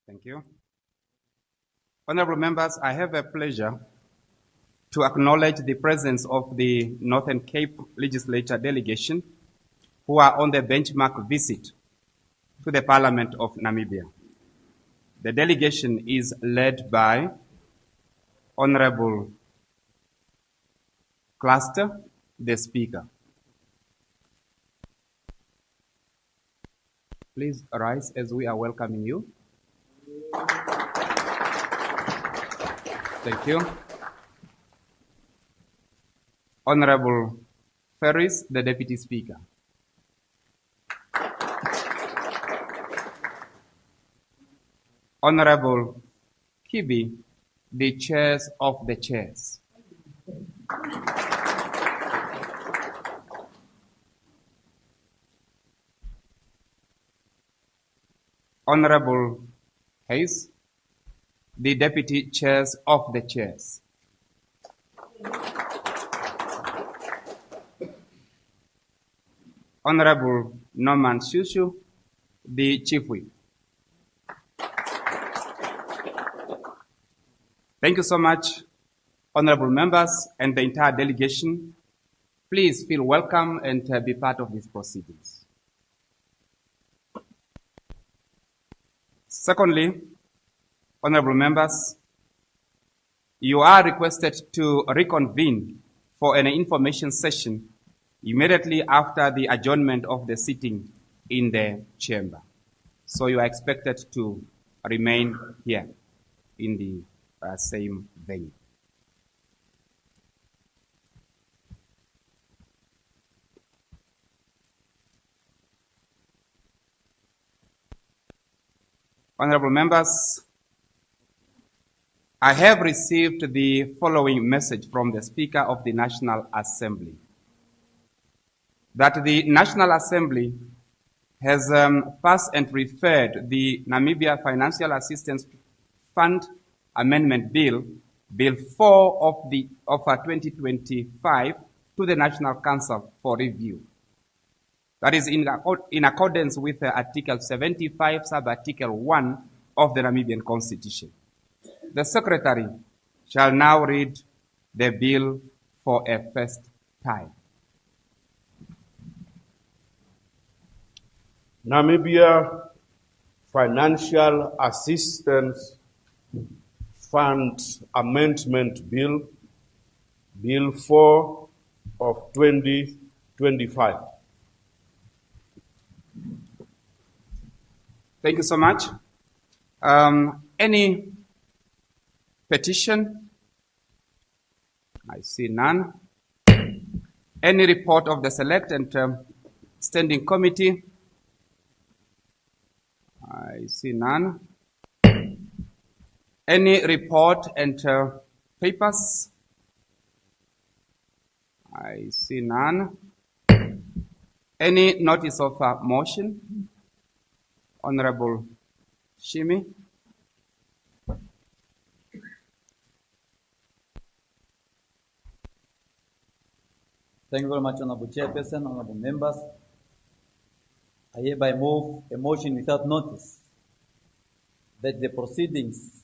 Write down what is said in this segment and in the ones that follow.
Thank you. Honorable members, I have a pleasure to acknowledge the presence of the Northern Cape Legislature delegation who are on the benchmark visit to the Parliament of Namibia. The delegation is led by Honorable Cluster, the Speaker. Please rise as we are welcoming you. Thank you. Honorable Ferris, the Deputy Speaker. Honorable Kibi, the chairs of the chairs. Honorable Hayes, the deputy chairs of the chairs. Honorable Norman Shushu, the chief whip. Thank you so much, honorable members and the entire delegation. Please feel welcome and be part of these proceedings. Secondly, honorable members, you are requested to reconvene for an information session immediately after the adjournment of the sitting in the chamber. So you are expected to remain here in the same venue. Honorable members, I have received the following message from the Speaker of the National Assembly, that the National Assembly has passed and referred the Namibia Financial Assistance Fund Amendment Bill, Bill 4 of 2025, to the National Council for review. That is in accordance with Article 75, Sub-Article 1 of the Namibian Constitution. The Secretary shall now read the bill for a first time. Namibia Financial Assistance Fund Amendment Bill, Bill 4 of 2025. Thank you so much. Any petition? I see none. Any report of the Select and Standing Committee? I see none. Any report and papers? I see none. Any notice of motion? Honorable Shimi. Thank you very much, Honorable Chairperson, Honorable Members. I hereby move a motion without notice that the proceedings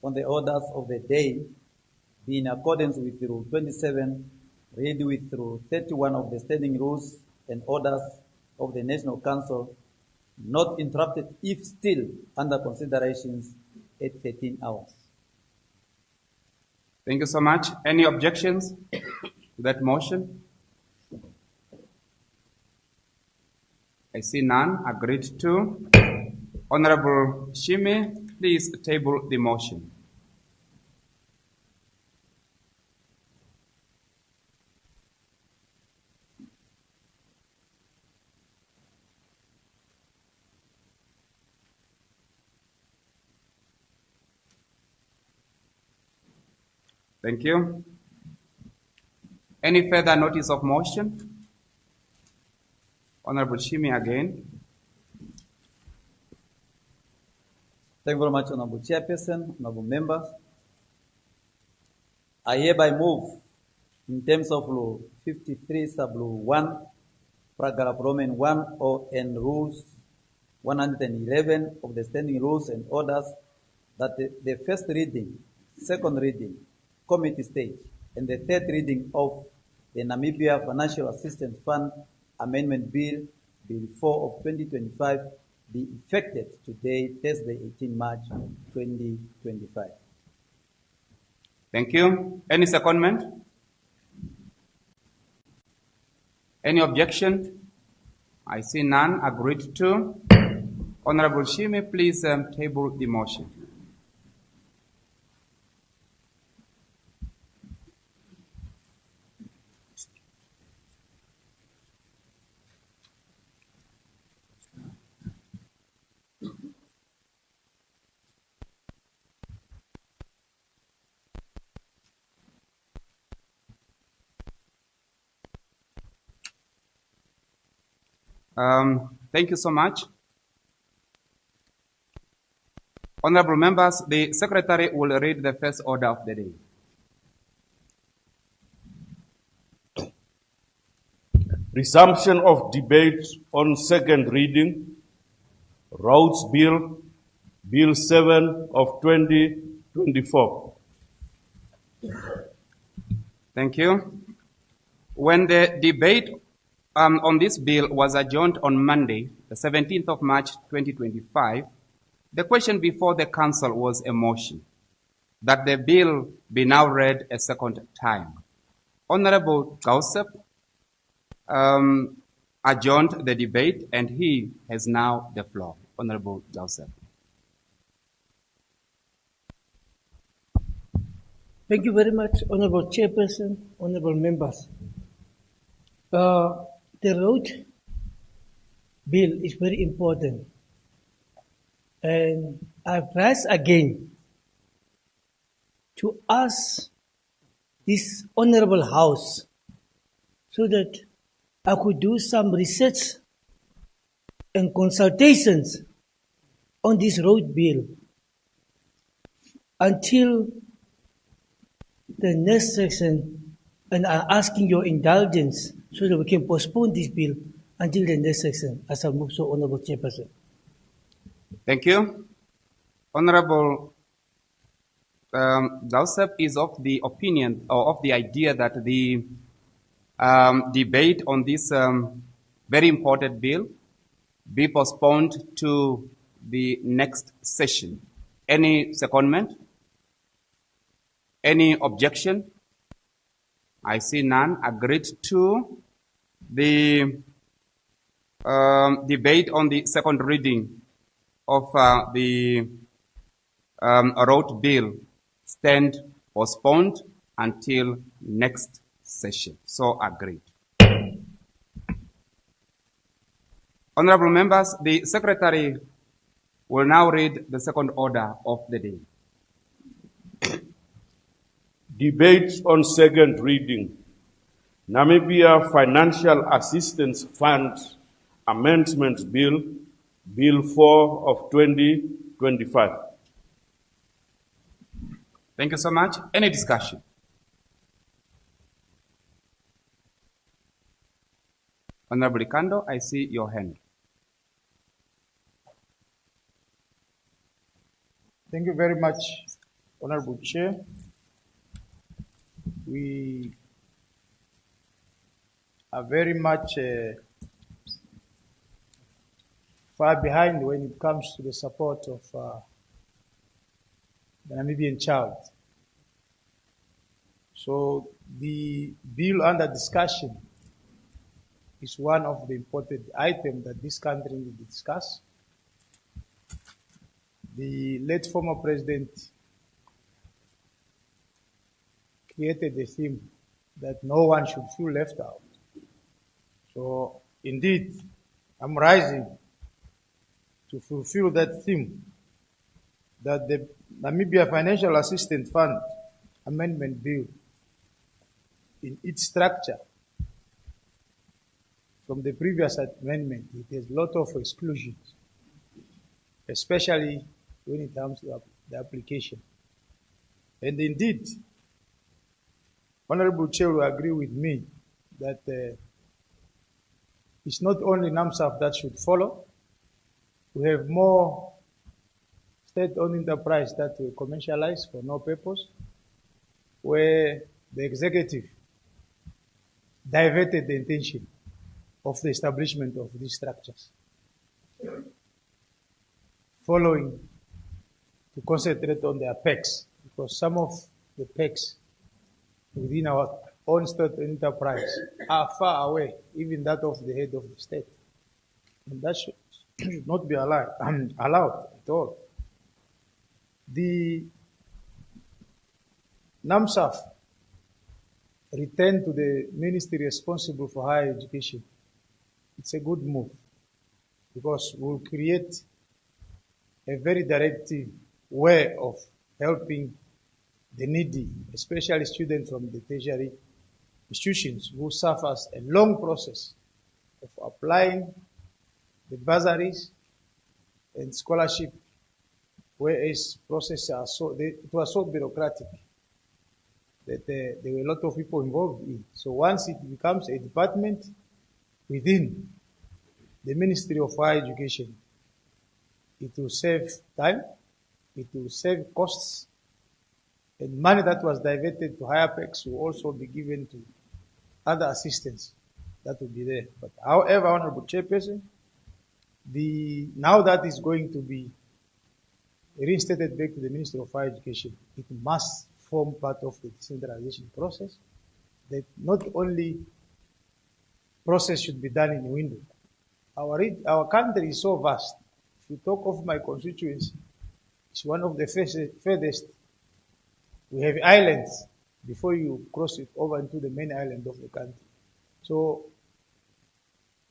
on the orders of the day be in accordance with Rule 27, read with Rule 31 of the Standing Rules and Orders of the National Council, not interrupted if still under considerations at 13 hours. Thank you so much. Any objections to that motion? I see none. Agreed to. Honorable Shimi, please table the motion. Thank you. Any further notice of motion? Honorable Shimi again. Thank you very much, Honorable Chairperson, Honorable Members. I hereby move, in terms of Law 53, Sub-Law 1, Paragraph Roman 1, and Rules 111 of the Standing Rules and Orders that the first reading, second reading, committee stage, and the third reading of the Namibia Financial Assistance Fund Amendment Bill, Bill 4 of 2025, be effected today, Thursday, 18 March 2025. Thank you. Any secondment? Any objection? I see none. Agreed to. Honorable Shime, please table the motion. Thank you so much. Honorable members, the Secretary will read the first order of the day. Resumption of debate on second reading, Roads Bill, Bill 7 of 2024. Thank you. When the debate on this bill was adjourned on Monday, the 17th of March 2025, the question before the Council was a motion that the bill be now read a second time. Honorable Joseph adjourned the debate and he has now the floor. Honorable Joseph. Thank you very much, Honorable Chairperson, Honorable members. The road bill is very important. And I rise again to ask this Honorable House so that I could do some research and consultations on this road bill until the next session, and I'm asking your indulgence so that we can postpone this bill until the next session, as I move so, Honorable Chairperson. Thank you. Honorable Joseph is of the opinion or of the idea that the debate on this very important bill be postponed to the next session. Any secondment? Any objection? I see none. Agreed to. The debate on the second reading of the road bill stand postponed until next session. So agreed. Honorable members, the Secretary will now read the second order of the day. Debate on second reading, Namibia Financial Assistance Fund Amendment Bill, Bill 4 of 2025. Thank you so much. Any discussion? Honorable Kando, I see your hand. Thank you very much, Honorable Chair. We are very much far behind when it comes to the support of the Namibian child. So the bill under discussion is one of the important items that this country will discuss. The late former president created a theme that no one should feel left out. So indeed, I'm rising to fulfill that theme, that the Namibia Financial Assistance Fund Amendment Bill, in its structure, from the previous amendment, it has a lot of exclusions, especially when it comes to the application. And indeed, Honorable Chair will agree with me that it's not only NAMSAF that should follow. We have more state-owned enterprise that we commercialize for no purpose, where the executive diverted the intention of the establishment of these structures, following to concentrate on their PECs, because some of the PECs within our own state enterprise are far away, even that of the head of the state. And that should not be allowed at all. The NAMSAF returned to the ministry responsible for higher education. It's a good move because we'll create a very directive way of helping the needy, especially students from the tertiary institutions who suffers a long process of applying the bursaries and scholarship, whereas processes are it was so bureaucratic that there were a lot of people involved in. So once it becomes a department within the Ministry of Higher Education, it will save time, it will save costs, and money that was diverted to higher PECs will also be given to other assistance that will be there. But however, Honorable Chairperson, now that is going to be reinstated back to the Ministry of Higher Education, it must form part of the decentralization process. That not only process should be done in window. Our country is so vast. If you talk of my constituency, it's one of the furthest. We have islands before you cross it over into the main island of the country. So,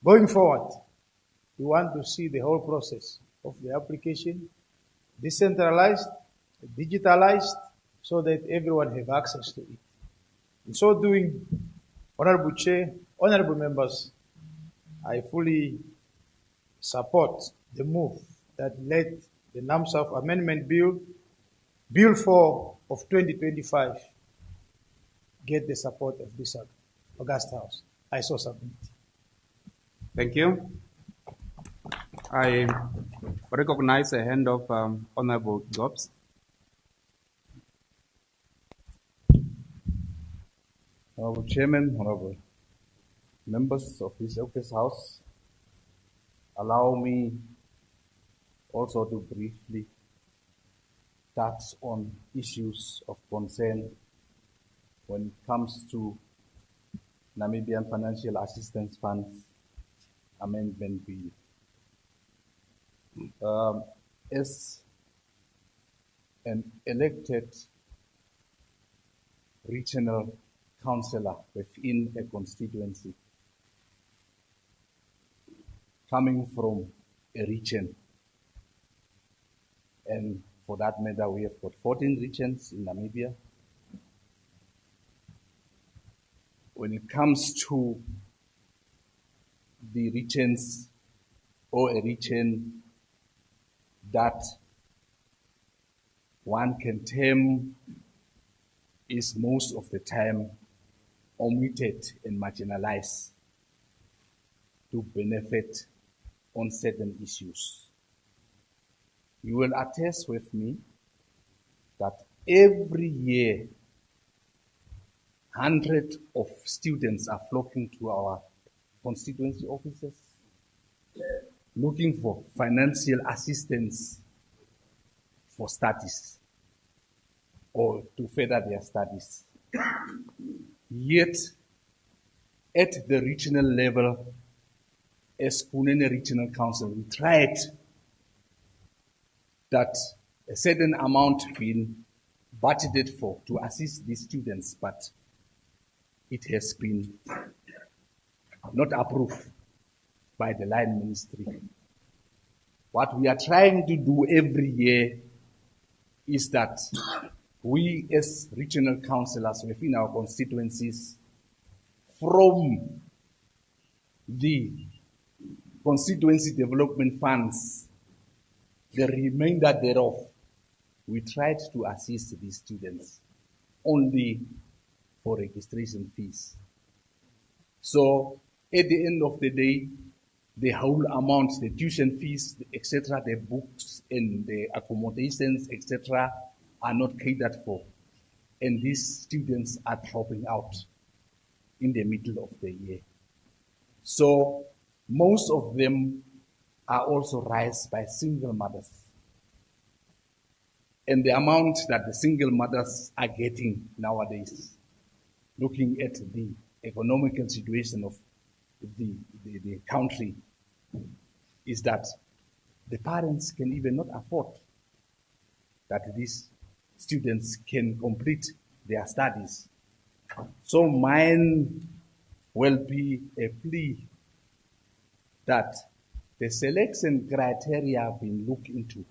going forward, we want to see the whole process of the application decentralized, digitalized, so that everyone have access to it. In so doing, Honorable Chair, honorable members, I fully support the move that led the NAMSAF Amendment Bill, Bill 4 of 2025, get the support of this August House. I so submit. Thank you. I recognize the hand of Honorable Gobs. Honorable Chairman, Honorable members of this August House, allow me also to briefly touch on issues of concern when it comes to Namibian Financial Assistance Funds Amendment Bill. As an elected regional councillor within a constituency, coming from a region, and for that matter, we have got 14 regions in Namibia. When it comes to the regions or a region that one can term is most of the time omitted and marginalized to benefit on certain issues. You will attest with me that every year, hundreds of students are flocking to our constituency offices looking for financial assistance for studies or to further their studies. Yet, at the regional level, as Kunene Regional Council, we tried that a certain amount been budgeted for to assist these students, but it has been not approved by the line ministry. What we are trying to do every year is that we as regional councillors within our constituencies, from the constituency development funds, the remainder thereof, we tried to assist these students only for registration fees. So at the end of the day, the whole amount, the tuition fees, etc., the books and the accommodations, etc., are not catered for. And these students are dropping out in the middle of the year. So most of them are also raised by single mothers. And the amount that the single mothers are getting nowadays, looking at the economical situation of the country, is that the parents can even not afford that these students can complete their studies. So mine will be a plea that the selection criteria have been looked into.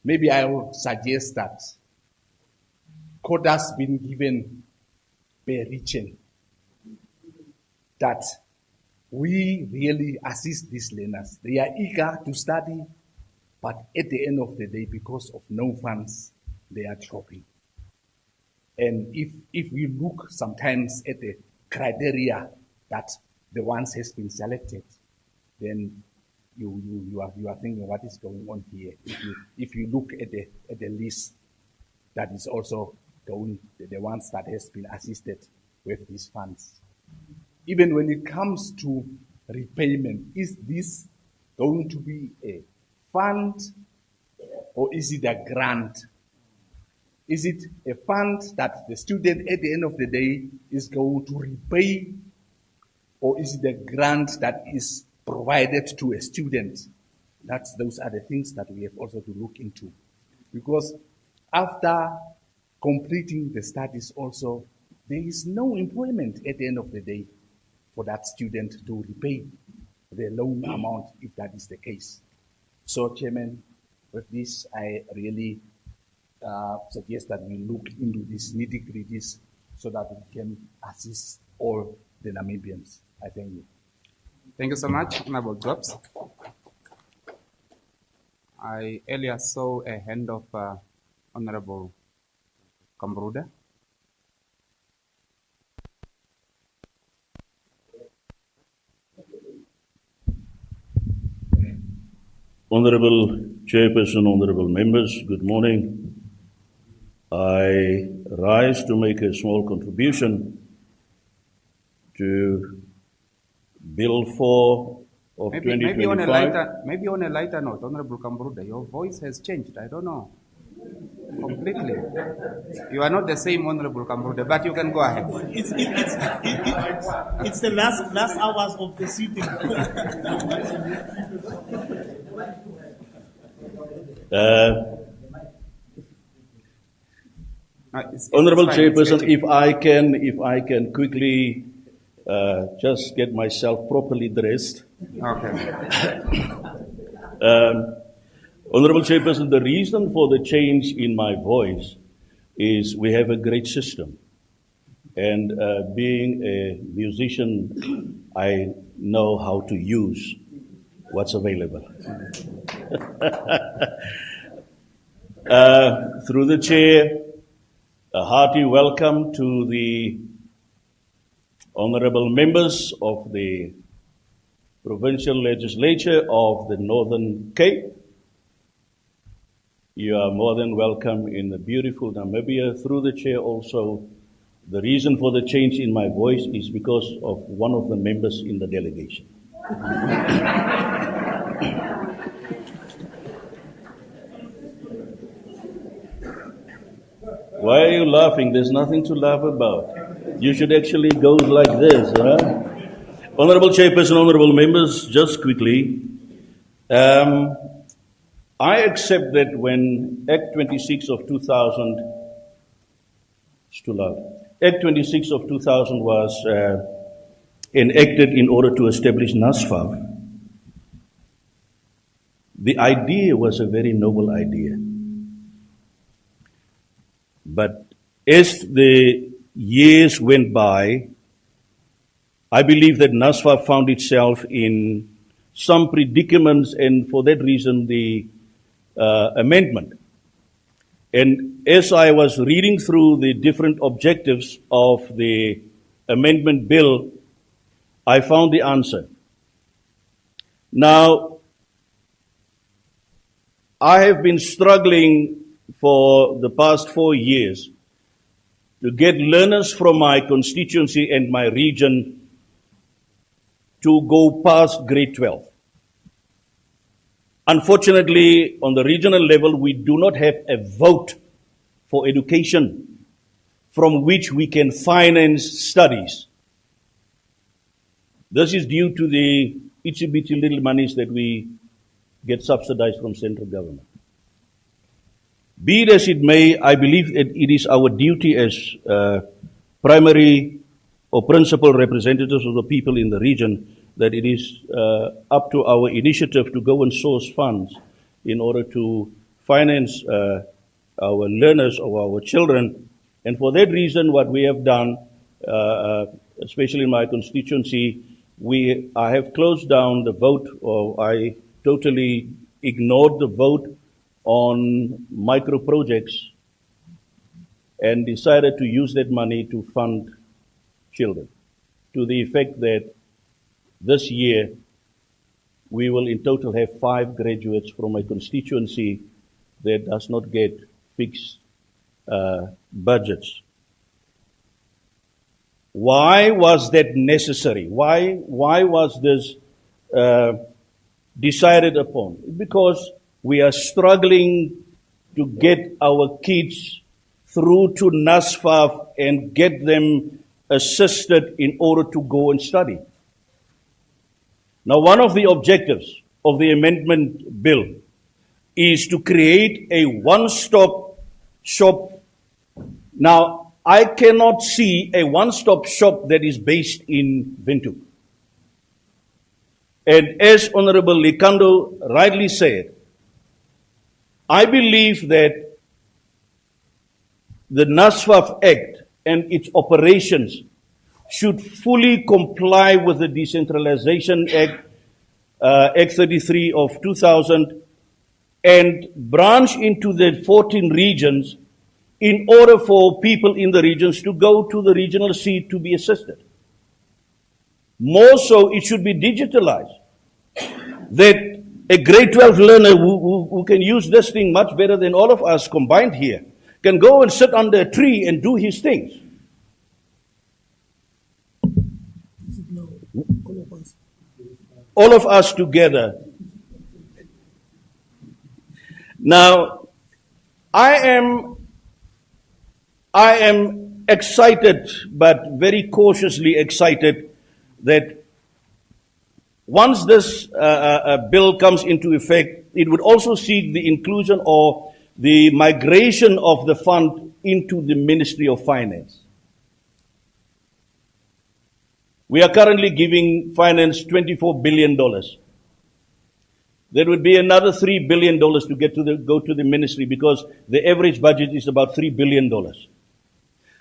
Maybe I would suggest that quotas been given per region, that we really assist these learners. They are eager to study, but at the end of the day, because of no funds, they are dropping. And if we look sometimes at the criteria that the ones has been selected, then you are thinking, what is going on here? If you look at the list that is also going, the ones that has been assisted with these funds. Even when it comes to repayment, is this going to be a fund or is it a grant? Is it a fund that the student at the end of the day is going to repay, or is it a grant that is provided to a student? Those are the things that we have also to look into. Because after completing the studies also, there is no employment at the end of the day for that student to repay the loan amount, if that is the case. So, Chairman, with this, I really suggest that we look into these nitty-gritties so that we can assist all the Namibians. I thank you. Thank you so much, Honorable Drops. I earlier saw a hand of Honorable Kambruda. Honorable Chairperson, honorable members, good morning. I rise to make a small contribution to Bill 4 of 2025. Maybe on a lighter note, Honorable Kambruda, your voice has changed. I don't know. Completely. You are not the same Honorable Kambruda, but you can go ahead. It's the last hours of the sitting. Honorable Chairperson, if I can quickly just get myself properly dressed. Okay. Honorable Chairperson, the reason for the change in my voice is we have a great system. And being a musician, I know how to use what's available. Through the chair, a hearty welcome to the honorable members of the Provincial Legislature of the Northern Cape. You are more than welcome in the beautiful Namibia. Through the chair also, the reason for the change in my voice is because of one of the members in the delegation. Why are you laughing? There's nothing to laugh about. You should actually go like this. Huh? Honorable Chairperson, honorable members, just quickly. I accept that when Act 26 of 2000, it's too loud. Act 26 of 2000 was enacted in order to establish NASFAF. The idea was a very noble idea. But as the years went by, I believe that NASFAF found itself in some predicaments, and for that reason the amendment. And as I was reading through the different objectives of the amendment bill, I found the answer. Now, I have been struggling for the past 4 years to get learners from my constituency and my region to go past grade 12. Unfortunately, on the regional level, we do not have a vote for education from which we can finance studies. This is due to the itsy-bitsy little monies that we get subsidized from central government. Be it as it may, I believe it is our duty as primary or principal representatives of the people in the region that it is up to our initiative to go and source funds in order to finance our learners or our children. And for that reason, what we have done, especially in my constituency, I have closed down the vote, or I totally ignored the vote on micro projects and decided to use that money to fund children, to the effect that this year we will in total have 5 graduates from my constituency that does not get fixed budgets. Why was that necessary? Why was this decided upon? Because we are struggling to get our kids through to NASFAF and get them assisted in order to go and study. Now, one of the objectives of the amendment bill is to create a one-stop shop. Now, I cannot see a one-stop shop that is based in Windhoek. And as Honorable Likando rightly said, I believe that the NASFAF Act and its operations should fully comply with the Decentralization Act, Act 33 of 2000, and branch into the 14 regions in order for people in the regions to go to the regional seat to be assisted. More so, it should be digitalized. That a grade 12 learner who can use this thing much better than all of us combined here can go and sit under a tree and do his things. All of us together. Now, I am excited, but very cautiously excited, that once this bill comes into effect, it would also see the inclusion or the migration of the fund into the Ministry of Finance. We are currently giving finance $24 billion. There would be another $3 billion to go to the ministry, because the average budget is about $3 billion.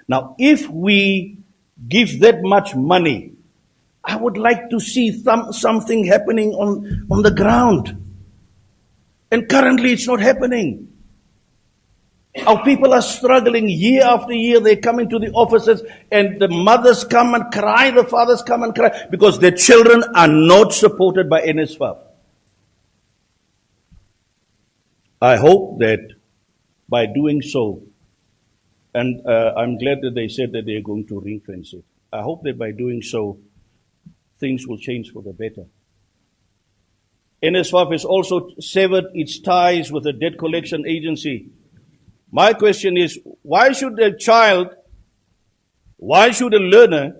Now, if we give that much money, I would like to see something happening on the ground. And currently it's not happening. Our people are struggling year after year. They come into the offices and the mothers come and cry, the fathers come and cry, because their children are not supported by NSFAF. I hope that by doing so, and I'm glad that they said that they're going to ring fence it. I hope that by doing so, things will change for the better. NSFAF has also severed its ties with the debt collection agency. My question is, why should a learner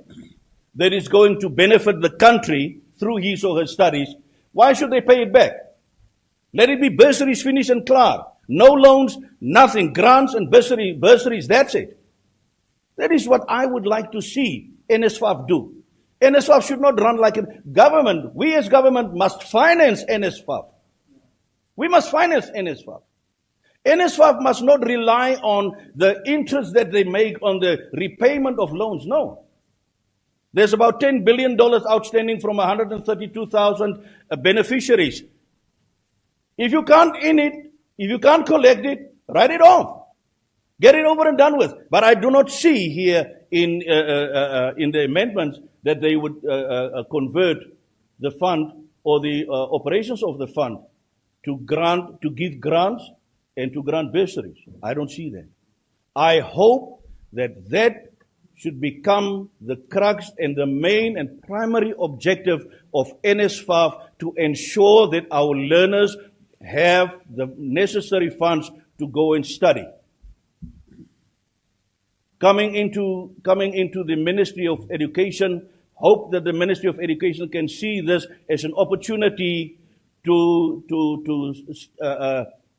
that is going to benefit the country through his or her studies, why should they pay it back? Let it be bursaries, finish and clear. No loans, nothing. Grants and bursaries, that's it. That is what I would like to see NSFAF do. NSFAF should not run like a government. We as government must finance NSFAF. We must finance NSFAF. NSFAF must not rely on the interest that they make on the repayment of loans. No. There's about $10 billion outstanding from 132,000 beneficiaries. If you can't if you can't collect it, write it off. Get it over and done with. But I do not see here in the amendments that they would convert the fund or the operations of the fund to give grants and to grant bursaries. I don't see that. I hope that that should become the crux and the main and primary objective of NSFAF, to ensure that our learners have the necessary funds to go and study. Coming into the Ministry of Education, hope that the Ministry of Education can see this as an opportunity to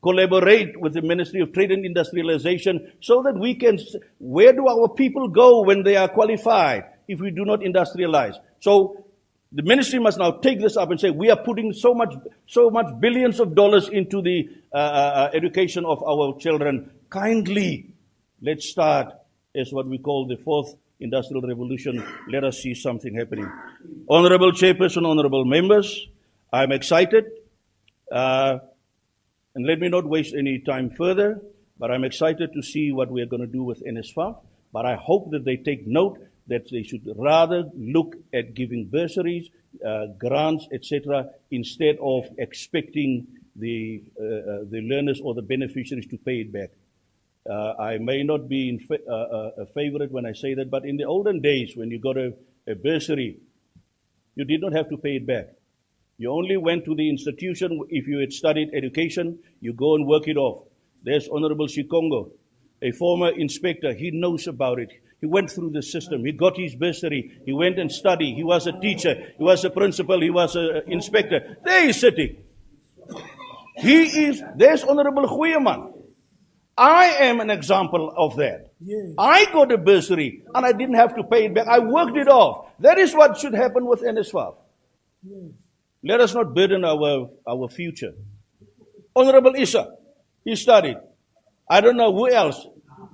collaborate with the Ministry of Trade and Industrialization, so that we can, where do our people go when they are qualified if we do not industrialize? So the ministry must now take this up and say, we are putting so much billions of dollars into the education of our children. Kindly, let's start as what we call the fourth industrial revolution. Let us see something happening. Honorable Chairperson, honorable members, I'm excited. And let me not waste any time further, but I'm excited to see what we are going to do with NSFAF. But I hope that they take note that they should rather look at giving bursaries, grants, etc., instead of expecting the learners or the beneficiaries to pay it back. I may not be a favorite when I say that, but in the olden days, when you got a bursary, you did not have to pay it back. You only went to the institution if you had studied education. You go and work it off. There's Honorable Shikongo, a former inspector. He knows about it. He went through the system. He got his bursary. He went and studied. He was a teacher. He was a principal. He was an inspector. There he's sitting. There's Honorable Goeieman. I am an example of that. Yes. I got a bursary and I didn't have to pay it back. I worked it off. That is what should happen with NSFAF. Yes. Let us not burden our future. Honorable Issa, he studied. I don't know who else.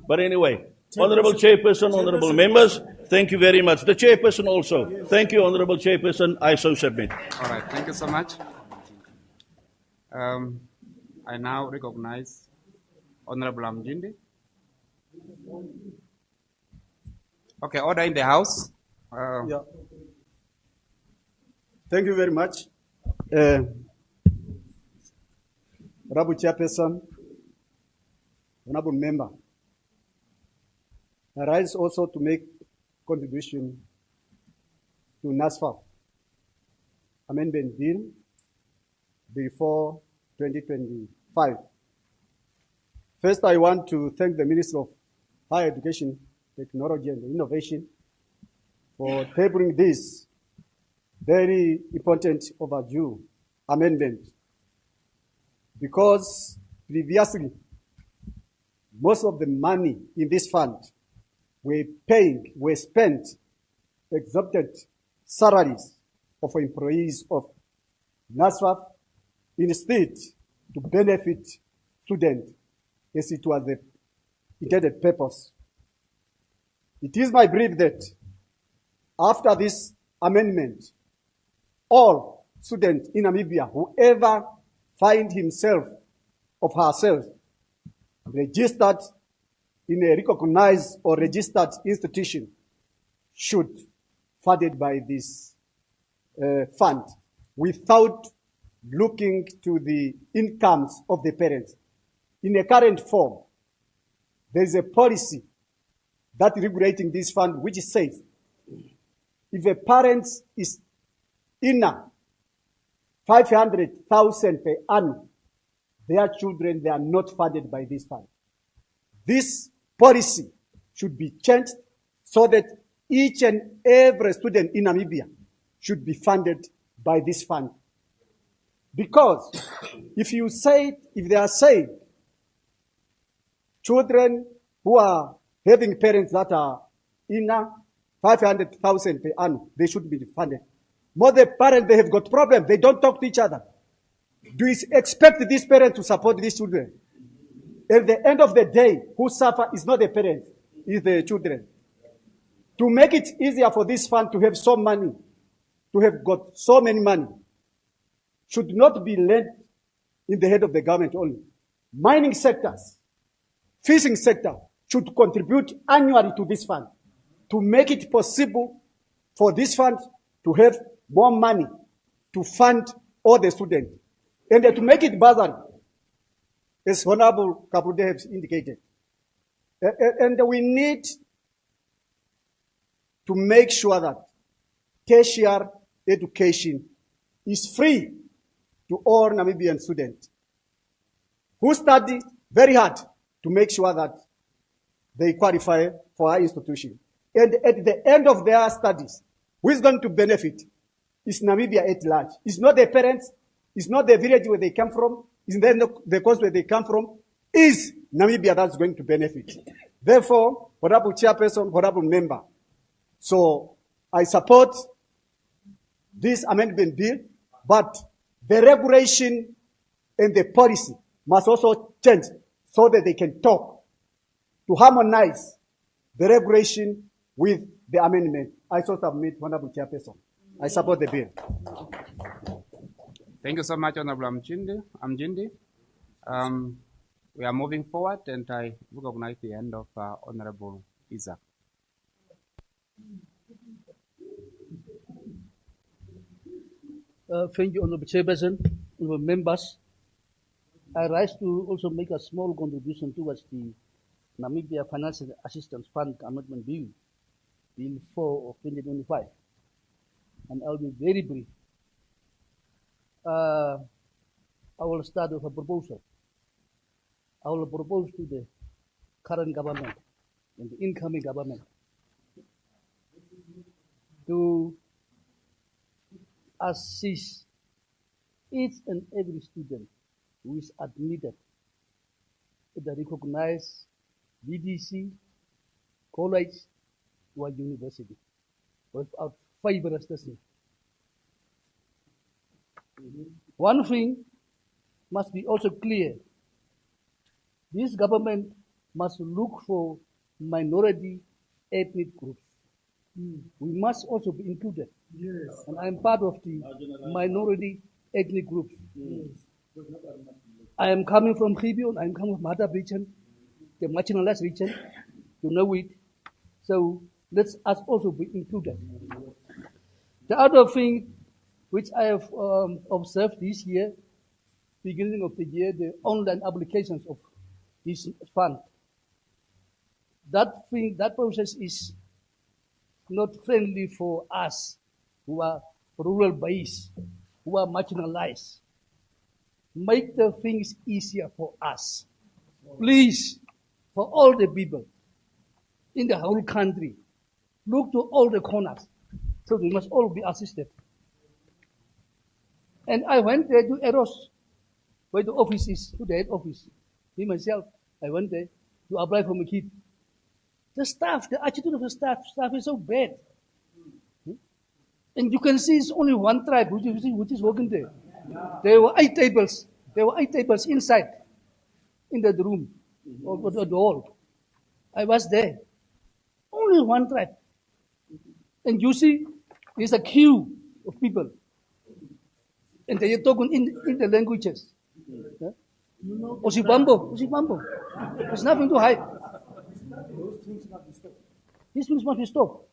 But anyway, Honorable Chairperson, honorable members, thank you very much. The Chairperson also. Thank you, Honorable Chairperson. I so submit. All right, thank you so much. I now recognize Honorable Amjindi. Okay, order in the House. Yeah. Thank you very much. Honorable Chairperson, honorable member, I rise also to make contribution to NSFAF Amendment Bill before 2025. First, I want to thank the Minister of Higher Education, Technology and Innovation for tabling this very important overdue amendment, because previously most of the money in this fund were spent exorbitant salaries of employees of NSFAF instead to benefit students as it was the intended purpose. It is my belief that after this amendment, all students in Namibia, whoever find himself or herself registered in a recognized or registered institution, should funded by this fund without looking to the incomes of the parents. In a current form, there is a policy that regulating this fund which says if a parent is in 500,000 per annum, their children, they are not funded by this fund. This policy should be changed so that each and every student in Namibia should be funded by this fund. Because if they are saying children who are having parents that are in 500,000 per annum, they should be funded. More the parents, they have got problems. They don't talk to each other. Do you expect these parents to support these children? At the end of the day, who suffer is not the parents, it's the children. To make it easier for this fund to have some money, to have got so many money, should not be lent in the head of the government only. Mining sectors, fishing sector should contribute annually to this fund to make it possible for this fund to have more money to fund all the students, and to make it bursary, as Honorable Kaprude has indicated. And we need to make sure that tertiary education is free to all Namibian students who study very hard to make sure that they qualify for our institution. And at the end of their studies, who is going to benefit is Namibia at large. It's not the parents, it's not the village where they come from, it's not the coast where they come from, is Namibia that's going to benefit. Therefore, Honorable Chairperson, Honorable Member, so I support this amendment bill, but the regulation and the policy must also change so that they can talk to harmonize the regulation with the amendment. I so submit, Honorable Chairperson. I support the bill. Thank you so much, Honorable Amjindi. We are moving forward, and I recognize the end of Honorable Isaac. Thank you, Honorable Chairperson, Honorable members. I rise to also make a small contribution towards the Namibia Financial Assistance Fund Amendment Bill, Bill 4 of 2025. And I'll be very brief. I will start with a proposal. I will propose to the current government and the incoming government to assist each and every student who is admitted to the recognized BDC, college, or university without favoritism. One thing must be also clear. This government must look for minority ethnic groups. We must also be included. Yes. And I am part of the minority ethnic groups. Yes. I am coming from Gibeon, I am coming from Mata region, the marginalized region, you know it. So let us also be included. The other thing which I have observed this year, beginning of the year, the online applications of this fund. That process is not friendly for us who are rural based, who are marginalized. Make the things easier for us. Please, for all the people in the whole country, look to all the corners. So we must all be assisted. And I went there to Eros, where the office is, to the head office. Me myself, I went there to apply for my kid. The staff, the attitude of the staff is so bad. And you can see it's only one tribe which is working there. There were 8 tables. There were 8 tables inside, in that room, or the hall. I was there. Only one tribe. And you see, there's a queue of people. And they are talking in the languages. Osibambo. There's nothing to hide. These things must be stopped.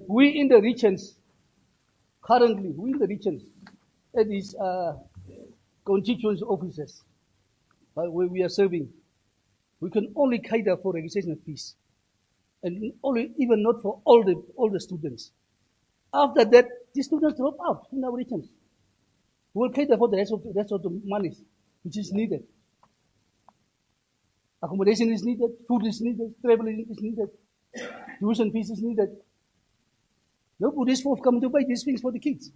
We in the regions, currently, at these constituency offices, where we are serving, we can only cater for registration fees, and only even not for all the students. After that, the students drop out in our regions. We will cater for the rest of the money which is needed. Accommodation is needed, food is needed, traveling is needed, tuition fees is needed. Nobody is forthcoming to buy these things for the kids.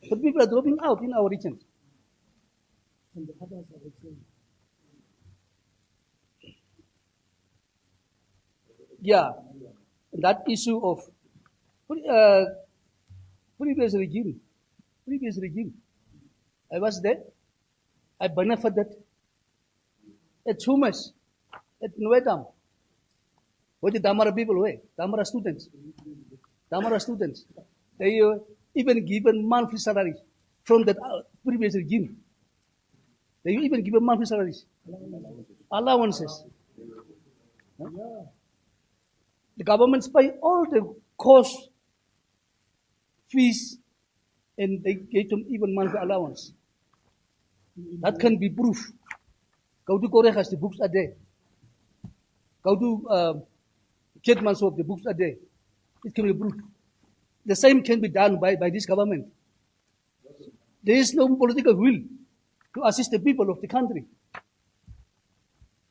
But people are dropping out in our regions. And the others are excellent. Yeah, that issue of previous regime. I was there. I benefited at Chumas, at Nuedam, where the Damara people were, Damara students. They were even given monthly salaries from that previous regime. They even give them monthly salaries, allowances. The governments pay all the cost, fees, and they give them even monthly allowance. That can be proof. Go to Koregas, the books are there. Go to Ketmansop, the books are there. It can be proof. The same can be done by this government. There is no political will to assist the people of the country.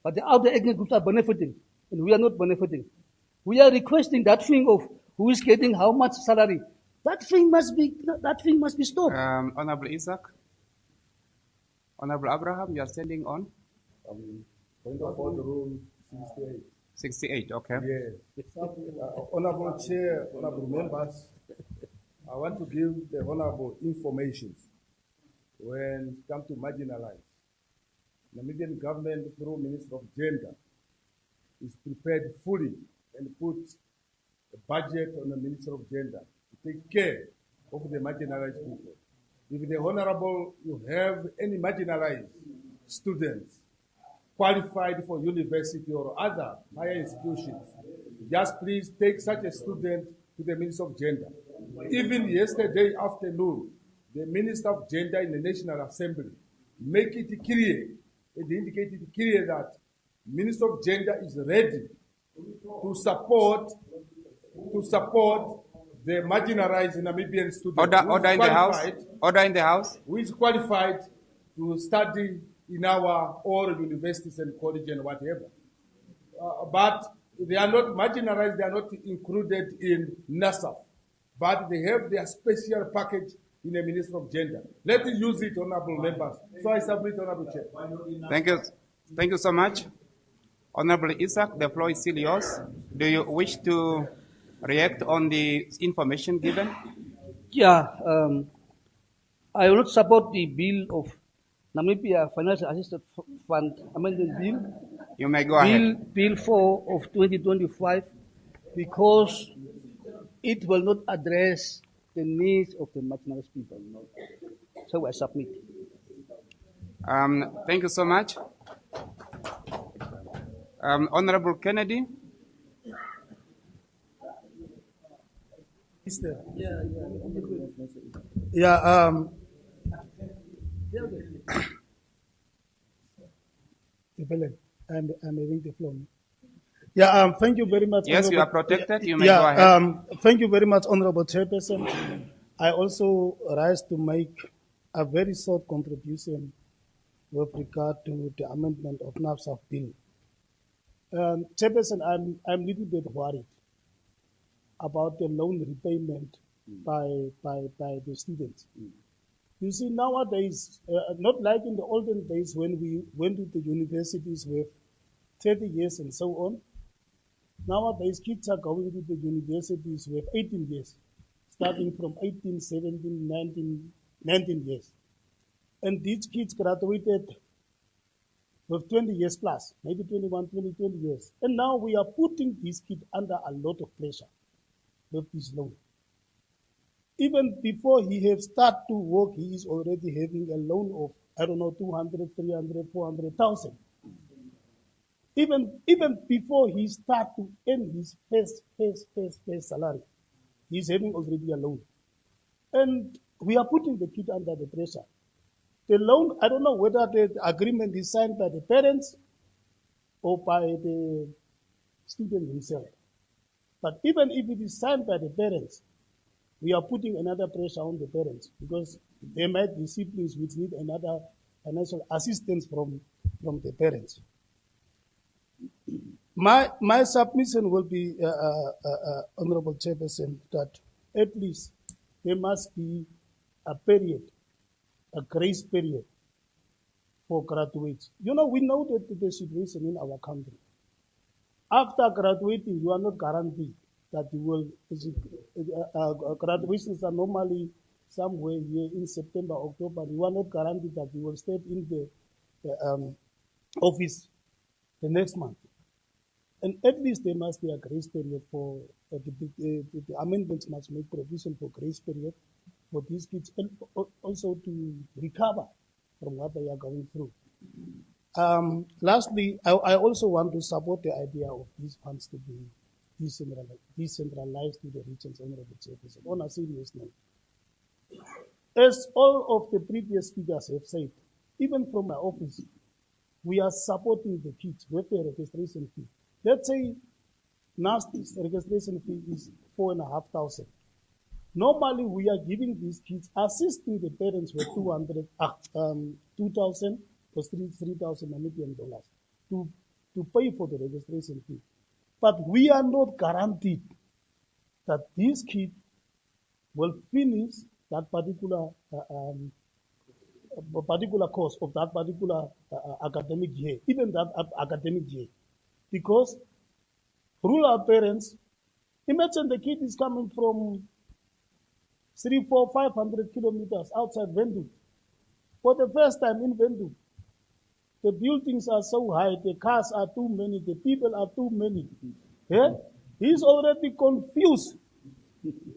But the other ethnic groups are benefiting, and we are not benefiting. We are requesting that thing of who is getting how much salary. That thing must be stopped. Honorable Isaac. Honorable Abraham, you are standing on? Point of order, rule 68. 68, okay. Yes. Honorable Chair, honorable members, I want to give the honorable information when it comes to marginalized. The Namibian government, through Minister of Gender, is prepared fully and put a budget on the Minister of Gender to take care of the marginalized people. If the honorable, you have any marginalized students qualified for university or other higher institutions, just please take such a student to the Minister of Gender. Even yesterday afternoon, the Minister of Gender in the National Assembly make it clear, and indicated clear that Minister of Gender is ready to support the marginalized Namibian student. Order in the House. Order in the House. Who is qualified to study in our all universities and colleges and whatever. But they are not marginalized, they are not included in NASAF. But they have their special package in the Ministry of Gender. Let us use it, honorable members. So I submit, honorable Chair. Thank you. Thank you so much. Honorable Isaac, the floor is still yours. Do you wish to react on the information given? Yeah, I will not support the bill of Namibia Financial Assistance Fund Amendment Bill. You may go ahead. Bill 4 of 2025, because it will not address the needs of the marginalized people. So I submit. Thank you so much. Honorable Kennedy. I'm having the floor. Yeah, thank you very much. Yes, you are protected. You may go ahead. Thank you very much, Honorable Chairperson. I also rise to make a very short contribution with regard to the amendment of NAFSAF bill. Chairperson, I'm a little bit worried about the loan repayment by the students. You see, nowadays, not like in the olden days when we went to the universities with 30 years and so on. Nowadays, kids are going to the universities with 18 years, starting from 18, 17, 19 years. And these kids graduated with 20 years plus, maybe 21, 20 years. And now we are putting these kids under a lot of pressure with this loan. Even before he has started to work, he is already having a loan of, I don't know, 200, 300, 400,000. Even before he starts to earn his first salary, he's having already a loan. And we are putting the kid under the pressure. The loan, I don't know whether the agreement is signed by the parents or by the student himself. But even if it is signed by the parents, we are putting another pressure on the parents because there might be siblings which need another financial assistance from the parents. My submission will be, Honorable Chairperson, that at least there must be a period, a grace period for graduates. You know, we know that the situation in our country. After graduating, you are not guaranteed that you will, graduations are normally somewhere here in September, October. You are not guaranteed that you will step in the office the next month. And at least there must be a grace period for, the amendments must make provision for grace period for these kids and also to recover from what they are going through. Lastly, I also want to support the idea of these funds to be decentralized to the regions, Honorable Chairperson. On a serious note, as all of the previous speakers have said, even from my office, we are supporting the kids with the registration fee. Let's say NAST's registration fee is 4,500. Normally, we are giving these kids, assisting the parents with 2,000 or 3,000 Namibian dollars to pay for the registration fee. But we are not guaranteed that these kids will finish that particular course of that particular academic year, even that academic year. Because rural parents, imagine the kid is coming from 300, 400, 500 kilometers outside Windhoek. For the first time in Windhoek, the buildings are so high, the cars are too many, the people are too many. Yeah? He's already confused.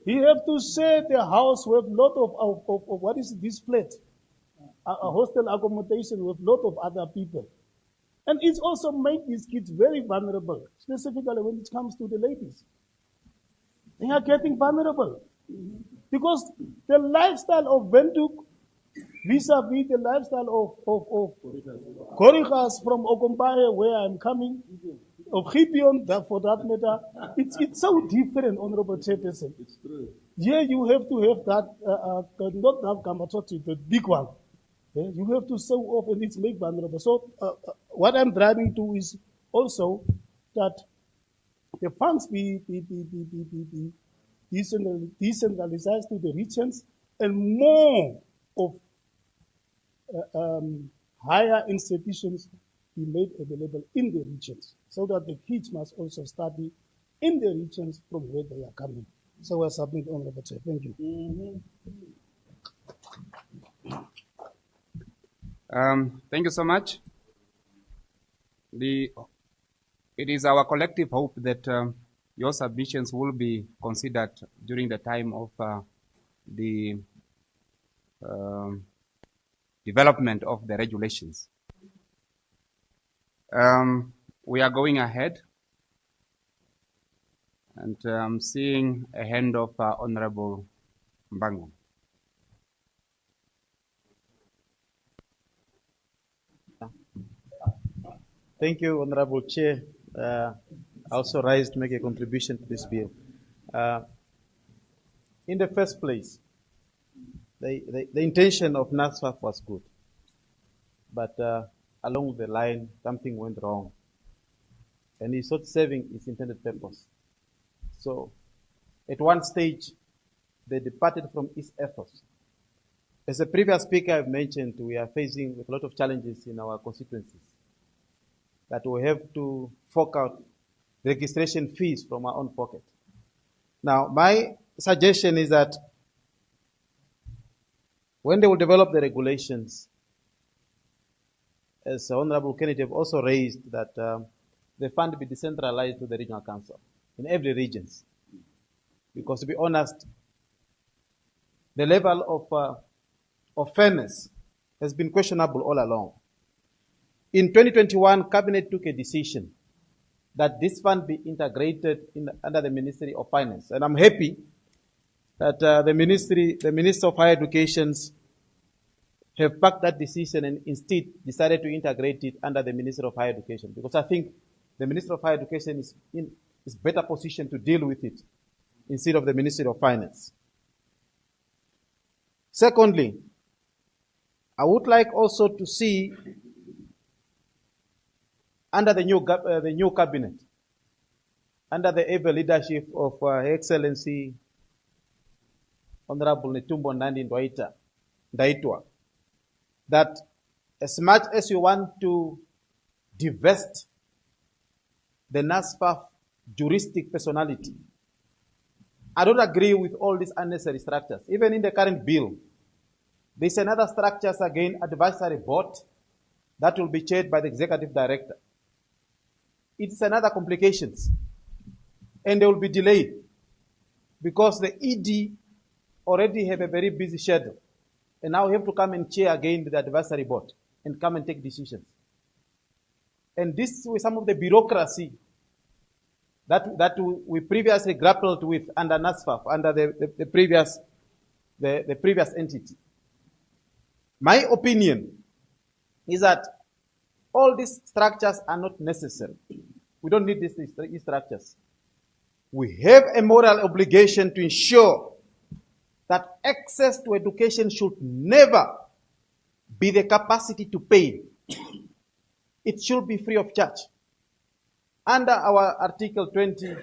He have to share the house with lot of what is this flat? A hostel accommodation with lot of other people. And it's also made these kids very vulnerable, specifically when it comes to the ladies. They are getting vulnerable. Because the lifestyle of Windhoek vis-a-vis the lifestyle of Korigas from Okompaye, where I'm coming, of Gibeon, for that matter, it's so different, Honorable Chairperson. It's true. Yeah, you have to have that, not that Kamatsotsi, the big one. Yeah, you have to sew off and it's make vulnerable. So what I'm driving to is also that the funds be decentralized to the regions and more of higher institutions be made available in the regions so that the kids must also study in the regions from where they are coming. So I submit, Honorable Chair. Thank you. Thank you so much. It is our collective hope that your submissions will be considered during the time of the development of the regulations. We are going ahead, and I'm seeing a hand of Honorable Mbangu. Thank you, Honorable Chair. I also rise to make a contribution to this bill. In the first place, the intention of NASFAF was good, but along the line, something went wrong, and it's not serving its intended purpose. So, at one stage, they departed from its ethos. As the previous speaker I've mentioned, we are facing with a lot of challenges in our constituencies, that we have to fork out registration fees from our own pocket. Now, my suggestion is that when they will develop the regulations, as Honorable Kennedy have also raised, that the fund be decentralized to the regional council in every region. Because to be honest, the level of fairness has been questionable all along. In 2021, Cabinet took a decision that this fund be integrated under the Ministry of Finance. And I'm happy that the Minister of Higher Education have backed that decision and instead decided to integrate it under the Minister of Higher Education, because I think the Minister of Higher Education is better positioned to deal with it instead of the Ministry of Finance. Secondly, I would like also to see under the new cabinet, under the able leadership of Her Excellency Honorable Netumbo Nandi Ndaitwa, that as much as you want to divest the NASFAF juristic personality, I don't agree with all these unnecessary structures. Even in the current bill, there's another structure, again, advisory board that will be chaired by the executive director. It's another complications, and they will be delayed because the ED already have a very busy schedule, and now we have to come and chair again the advisory board. and come and take decisions. And this was some of the bureaucracy that we previously grappled with under NASFAF, under the previous entity. My opinion is that all these structures are not necessary. We don't need these structures. We have a moral obligation to ensure that access to education should never be the capacity to pay. It should be free of charge. Under our Article 20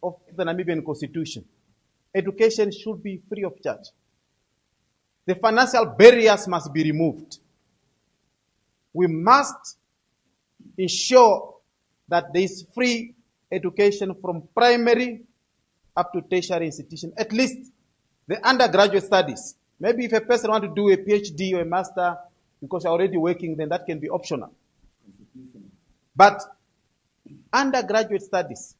of the Namibian Constitution, education should be free of charge. The financial barriers must be removed. We must ensure that there is free education from primary up to tertiary institution, at least the undergraduate studies. Maybe if a person wants to do a PhD or a master because you're already working, then that can be optional. But undergraduate studies,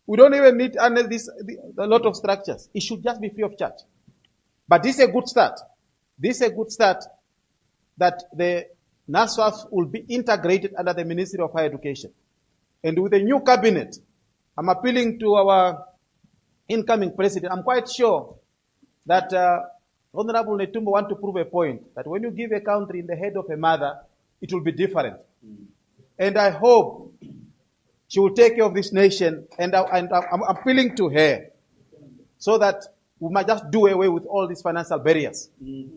we don't even need a lot of structures. It should just be free of charge. But this is a good start. This is a good start that the NASFAF will be integrated under the Ministry of Higher Education. And with the new cabinet, I'm appealing to our incoming president. I'm quite sure that Honorable Netumbo wants to prove a point that when you give a country in the head of a mother, it will be different. And I hope she will take care of this nation, and I'm appealing to her so that we might just do away with all these financial barriers,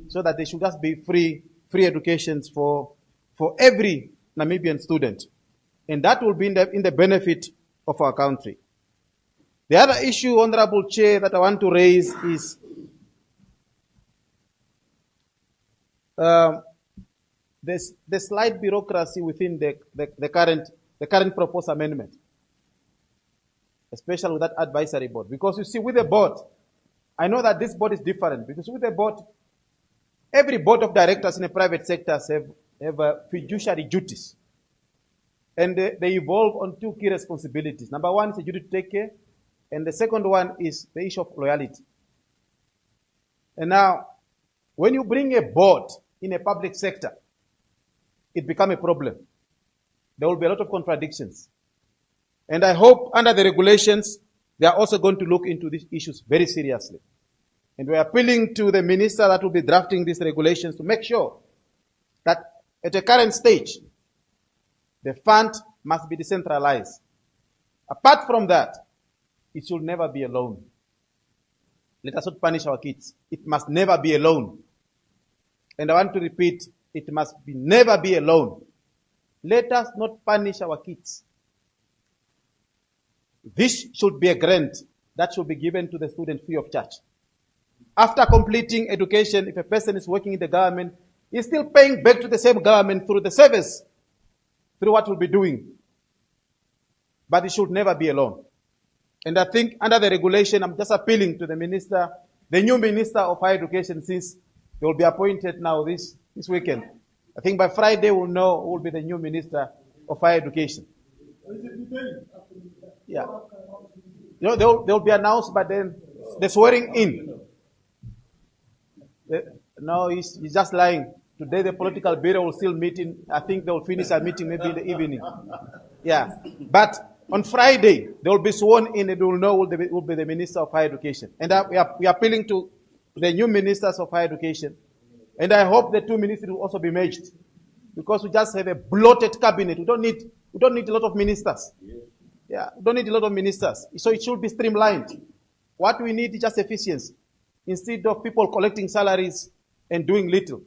so that there should just be free educations for every Namibian student. And that will be in the benefit of our country. The other issue, Honorable Chair, that I want to raise is the slight bureaucracy within the current proposed amendment, especially with that advisory board. Because you see, with the board, I know that this board is different, because with the board, every board of directors in the private sectors have fiduciary duties. And they evolve on two key responsibilities. Number one is the duty to take care, and the second one is the issue of loyalty. And now, when you bring a board in a public sector, it becomes a problem. There will be a lot of contradictions. And I hope under the regulations, they are also going to look into these issues very seriously. And we are appealing to the minister that will be drafting these regulations to make sure that at the current stage, the fund must be decentralized. Apart from that, it should never be a loan. Let us not punish our kids. It must never be a loan. And I want to repeat, it must never be a loan. Let us not punish our kids. This should be a grant that should be given to the student free of charge. After completing education, if a person is working in the government, he's still paying back to the same government through the service, through what we'll be doing. But it should never be a loan. And I think under the regulation, I'm just appealing to the minister, the new minister of higher education, since they will be appointed now this weekend. I think by Friday we'll know who will be the new minister of higher education. Yeah. You know, they'll be announced, but then the swearing in. No, he's just lying. Today the political bureau will still meet in, I think they will finish a meeting maybe in the evening. Yeah. But on Friday, they will be sworn in and they will know who will be the Minister of Higher Education. And we are appealing to the new ministers of higher education. And I hope the two ministries will also be merged. Because we just have a bloated cabinet. We don't need a lot of ministers. Yeah, we don't need a lot of ministers. So it should be streamlined. What we need is just efficiency. Instead of people collecting salaries and doing little.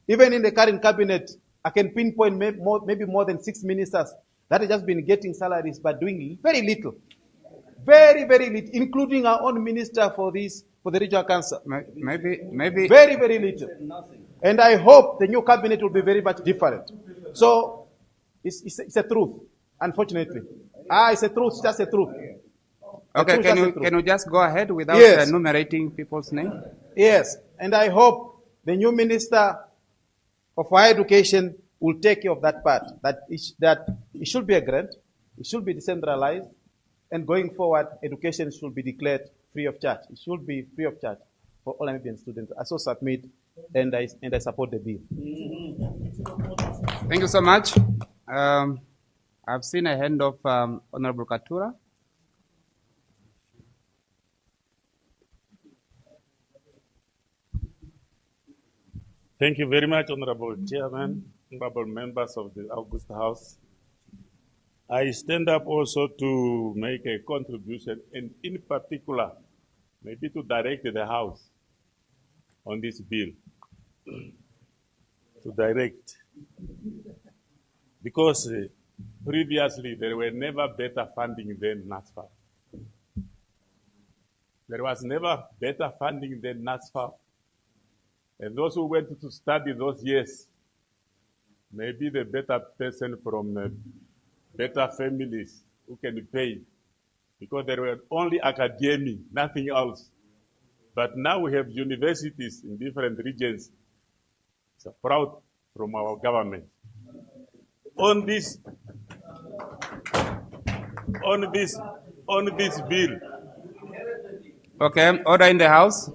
Even in the current cabinet, I can pinpoint maybe more than 6 ministers that have just been getting salaries but doing very little. Very, very little, including our own minister for the regional council. Maybe. Very, very little. And I hope the new cabinet will be very much different. So, it's a truth, unfortunately. It's a truth, just a truth. Okay, can you just go ahead without enumerating people's names? Yes, and I hope the new minister of higher education will take care of that part, that it should be a grant, it should be decentralized, and going forward, education should be declared free of charge. It should be free of charge for all Namibian students. I so submit and I support the bill. Thank you so much. I've seen a hand of Honorable Katura. Thank you very much, Honorable Chairman, honorable members of the August House. I stand up also to make a contribution, and in particular, maybe to direct the House on this bill. To direct. Because previously there were never better funding than NASFAF. There was never better funding than NASFAF. And those who went to study those years, maybe the better person from better families who can pay, because there were only academy, nothing else. But now we have universities in different regions. It's proud from our government. On this bill. Okay, order in the House.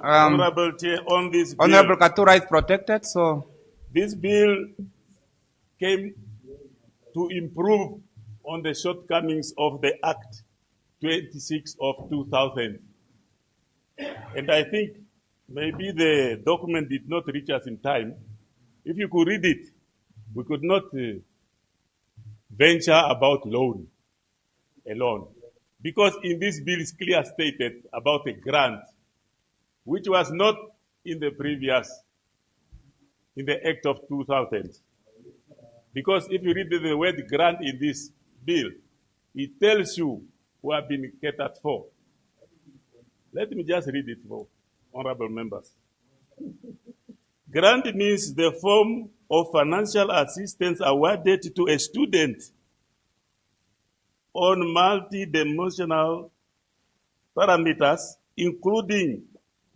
Honorable Chair, on this bill. Honorable Katura is protected, so. This bill came to improve on the shortcomings of the Act 26 of 2000. And I think maybe the document did not reach us in time. If you could read it, we could not venture about loan alone. Because in this bill is clear stated about a grant, which was not in the previous, in the Act of 2000. Because if you read the word grant in this bill, it tells you who have been catered for. Let me just read it for honorable members. Grant means the form of financial assistance awarded to a student on multi-dimensional parameters, including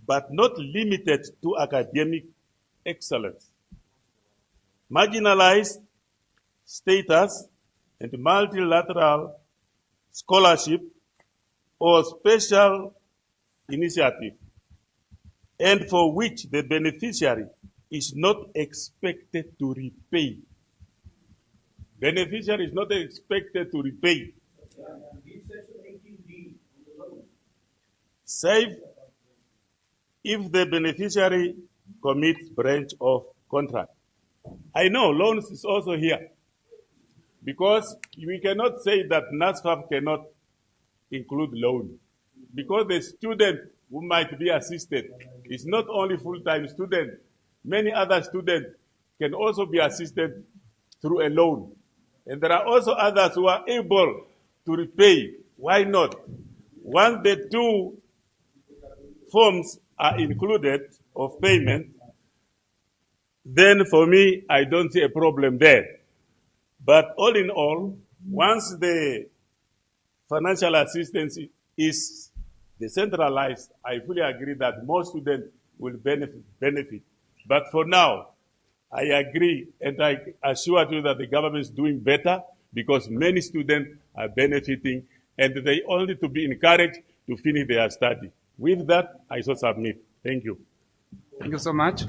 but not limited to academic excellence, marginalized status, and multilateral scholarship or special initiative, and for which the beneficiary is not expected to repay. Beneficiary is not expected to repay. Save if the beneficiary commits breach of contract. I know loans is also here, because we cannot say that NASFAF cannot include loan, because the student who might be assisted is not only full-time student. Many other students can also be assisted through a loan. And there are also others who are able to repay. Why not? Once the two forms are included of payment, then for me, I don't see a problem there. But all in all, once the financial assistance is decentralized, I fully agree that more students will benefit. But for now, I agree, and I assure you that the government is doing better, because many students are benefiting, and they only to be encouraged to finish their study. With that, I shall submit. Thank you. Thank you so much.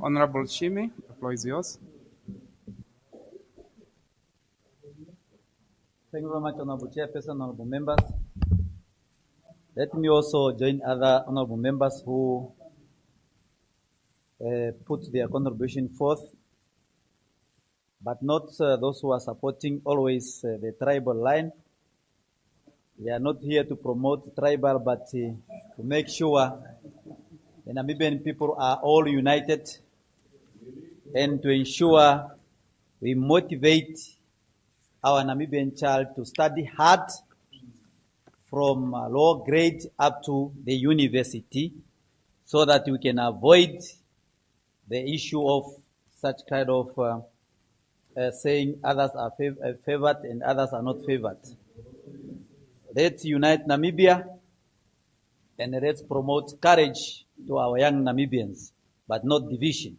Honorable Shimi, the floor is yours. Thank you very much, Honorable Chairperson, Honorable members. Let me also join other honorable members who put their contribution forth, but not those who are supporting always the tribal line. We are not here to promote tribal, but to make sure the Namibian people are all united, and to ensure we motivate our Namibian child to study hard from lower grade up to the university, so that we can avoid the issue of such kind of saying others are favored and others are not favored. Let's unite Namibia, and let's promote courage to our young Namibians, but not division.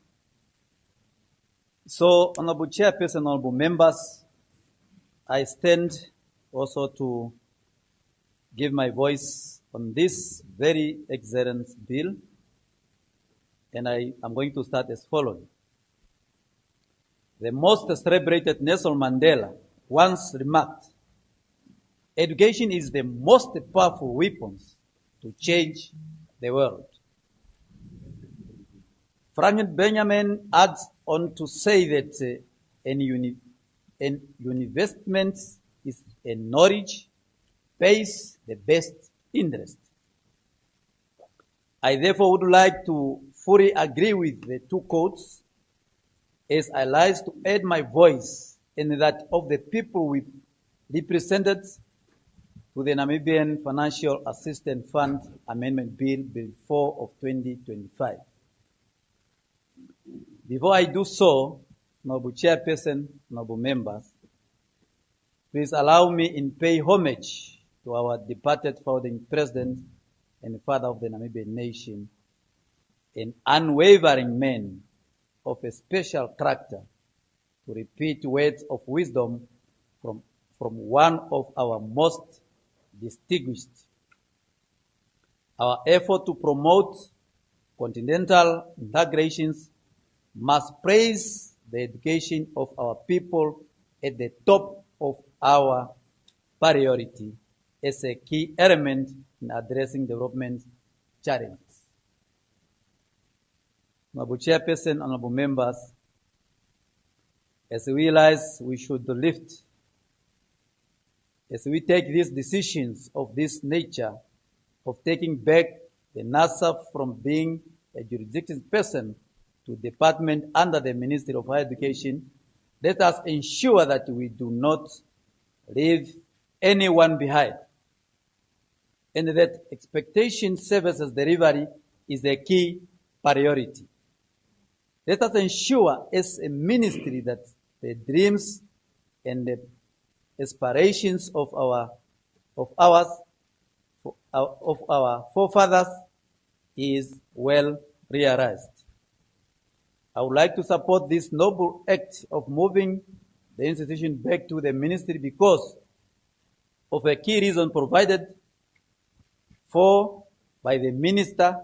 So, Honorable Chairperson, Honorable members, I stand also to give my voice on this very excellent bill. and I am going to start as following. The most celebrated Nelson Mandela once remarked, education is the most powerful weapon to change the world. Franklin Benjamin adds on to say that an investment is a knowledge pays the best interest. I therefore would like to fully agree with the two quotes as I rise to add my voice and that of the people we represented to the Namibian Financial Assistance Fund Amendment Bill, Bill 4 of 2025. Before I do so, Honorable Chairperson, Honorable Members, please allow me in pay homage to our departed founding President and Father of the Namibian nation, an unwavering man of a special character, to repeat words of wisdom from one of our most distinguished. Our effort to promote continental integrations must place the education of our people at the top of our priority as a key element in addressing development challenges. Honorable Chairperson, honorable members, as we realize we should lift, as we take these decisions of this nature, of taking back the NASAF from being a jurisdiction person to department under the Ministry of Higher Education, let us ensure that we do not leave anyone behind, and that expectation services delivery is a key priority. Let us ensure as a ministry that the dreams and the aspirations of our forefathers is well realized. I would like to support this noble act of moving the institution back to the ministry because of a key reason provided for by the minister.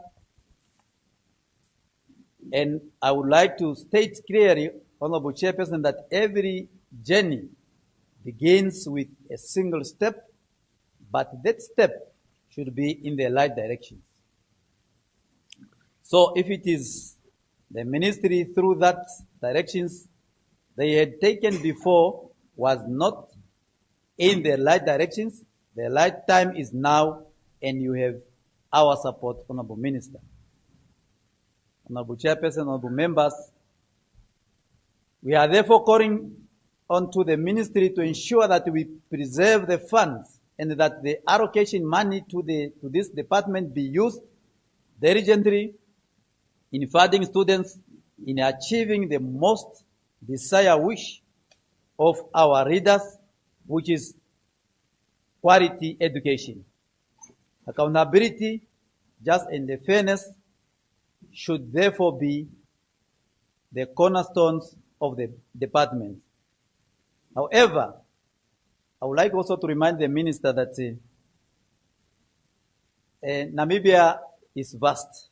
And I would like to state clearly, Honorable Chairperson, that every journey begins with a single step, but that step should be in the right direction. So if it is the ministry through that directions they had taken before was not in the right directions, the right time is now, and you have our support, Honorable Minister. Honorable Chairperson, honorable members, we are therefore calling on to the ministry to ensure that we preserve the funds and that the allocation money to this department be used diligently in funding students in achieving the most desired wish of our readers, which is quality education. Accountability, justice, and the fairness should therefore be the cornerstones of the department. However, I would like also to remind the minister that Namibia is vast.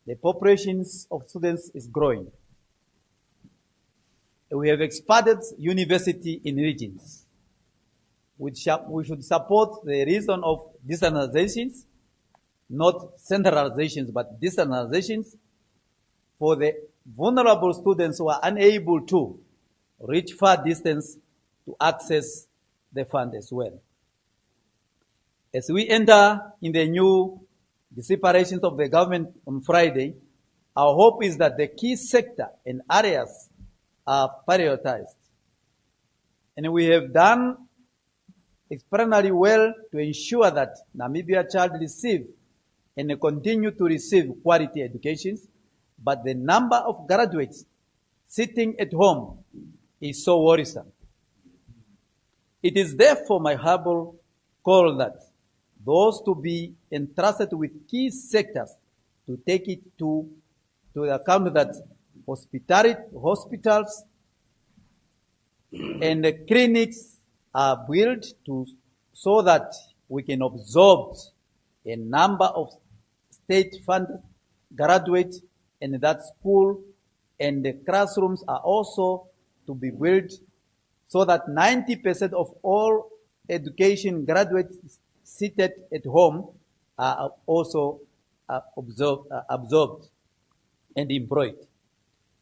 The populations of students is growing. We have expanded university in regions. We should support the reason of decentralizations, not centralizations, but decentralizations for the vulnerable students who are unable to reach far distance to access the fund as well. As we enter in the new separations of the government on Friday, our hope is that the key sector and areas are prioritized. And we have done extraordinarily well to ensure that Namibia child receive and continue to receive quality educations, but the number of graduates sitting at home is so worrisome. It is therefore my humble call that those to be entrusted with key sectors to take it to the account that hospitals and the clinics are built so that we can absorb a number of state-funded graduate, and that school and the classrooms are also to be built so that 90% of all education graduates seated at home are also absorbed and employed.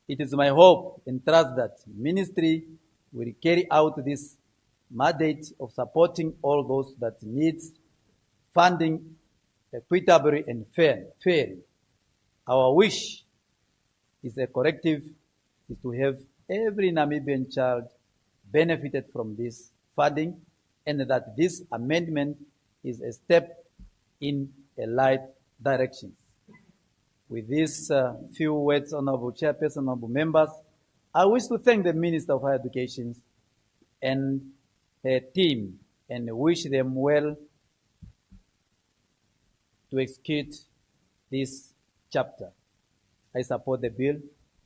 It is my hope and trust that ministry will carry out this mandate of supporting all those that needs funding equitably and fairly. Our wish is a corrective is to have every Namibian child benefited from this funding, and that this amendment is a step in a right direction. With these few words, Honorable Chairperson, Honorable Members, I wish to thank the Minister of Higher Education and her team and wish them well to execute this chapter. I support the bill.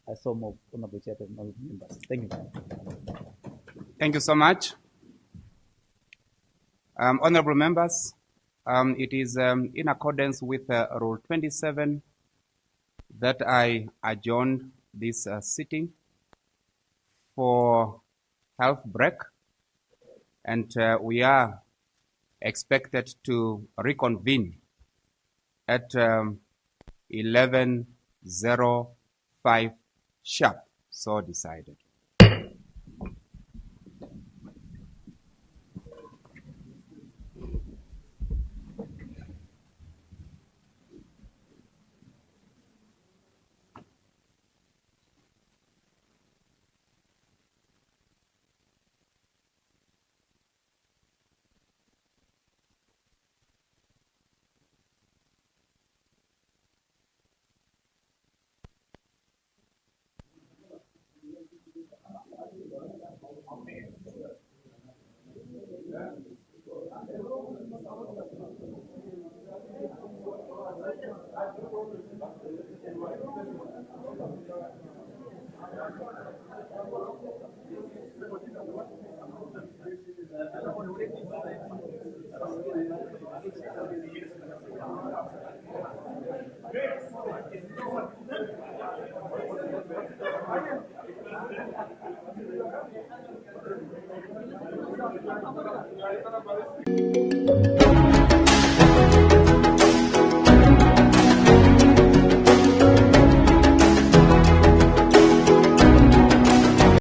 I so move, Honorable Chairperson, Honorable Members. Thank you. Thank you so much. Honorable members, it is in accordance with Rule 27 that I adjourned this sitting for health break, and we are expected to reconvene at 11:05 sharp. So decided.